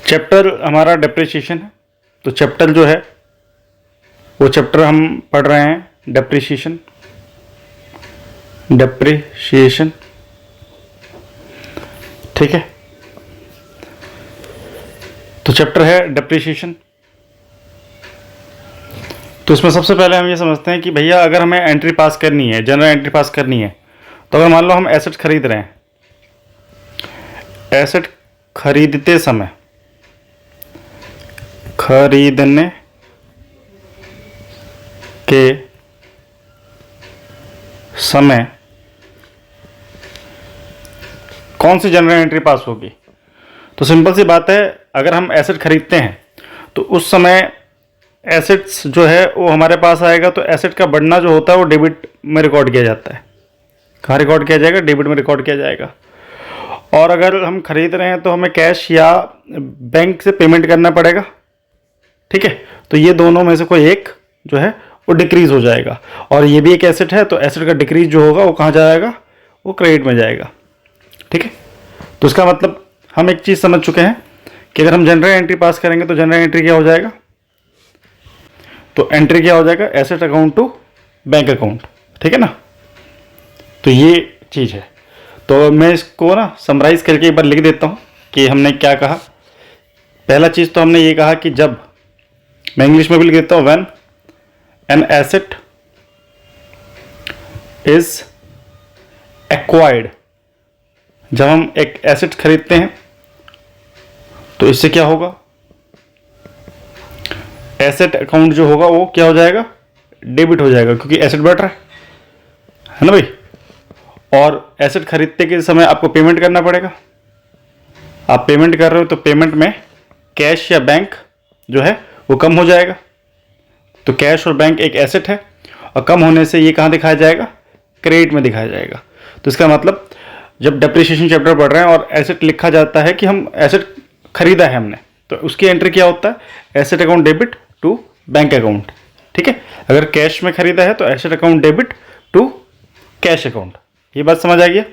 Chapter हमारा depreciation है। तो चैप्टर जो है वो चैप्टर हम पढ़ रहे हैं डेप्रिसिएशन। ठीक है, तो चैप्टर है डेप्रिसिएशन। तो इसमें सबसे पहले हम ये समझते हैं कि भैया अगर हमें एंट्री पास करनी है, जनरल एंट्री पास करनी है, तो अगर मान लो हम एसेट खरीद रहे हैं, एसेट खरीदते समय, खरीदने के समय कौन सी जनरल एंट्री पास होगी? तो सिंपल सी बात है, अगर हम एसेट खरीदते हैं तो उस समय एसेट्स जो है वो हमारे पास आएगा, तो एसेट का बढ़ना जो होता है वो डेबिट में रिकॉर्ड किया जाता है। कहाँ रिकॉर्ड किया जाएगा? डेबिट में रिकॉर्ड किया जाएगा। और अगर हम खरीद रहे हैं तो हमें कैश या बैंक से पेमेंट करना पड़ेगा। ठीक है, तो ये दोनों में से कोई एक जो है वो डिक्रीज हो जाएगा। और ये भी एक एसेट है, तो एसेट का डिक्रीज जो होगा वो कहाँ जाएगा? वो क्रेडिट में जाएगा। ठीक है, तो इसका मतलब हम एक चीज़ समझ चुके हैं कि अगर हम जनरल एंट्री पास करेंगे तो जनरल एंट्री क्या हो जाएगा? तो एंट्री क्या हो जाएगा? Asset account to bank account. ठीक है ना, तो ये चीज़ है। तो मैं इसको ना समराइज करके एक बार लिख देता हूँ कि हमने क्या कहा। पहला चीज़ तो हमने ये कहा कि जब, मैं इंग्लिश में भी लिख देता हूँ, when an asset is acquired, जब हम एक एसेट खरीदते हैं तो इससे क्या होगा? एसेट अकाउंट जो होगा वो क्या हो जाएगा? डेबिट हो जाएगा, क्योंकि एसेट बढ़ रहा है ना भाई। और एसेट खरीदते के समय आपको पेमेंट करना पड़ेगा। आप पेमेंट कर रहे हो तो पेमेंट में कैश या बैंक जो है वो कम हो जाएगा। तो कैश और बैंक एक एसेट है, और कम होने से ये कहाँ दिखाया जाएगा? क्रेडिट में दिखाया जाएगा। तो इसका मतलब जब डेप्रिसिएशन चैप्टर पढ़ रहे हैं और एसेट लिखा जाता है कि हम एसेट खरीदा है हमने, तो उसकी एंट्री क्या होता है? Asset account debit to bank account. ठीक है, अगर कैश में खरीदा है तो asset account debit to cash account. ये बात समझ आ गया?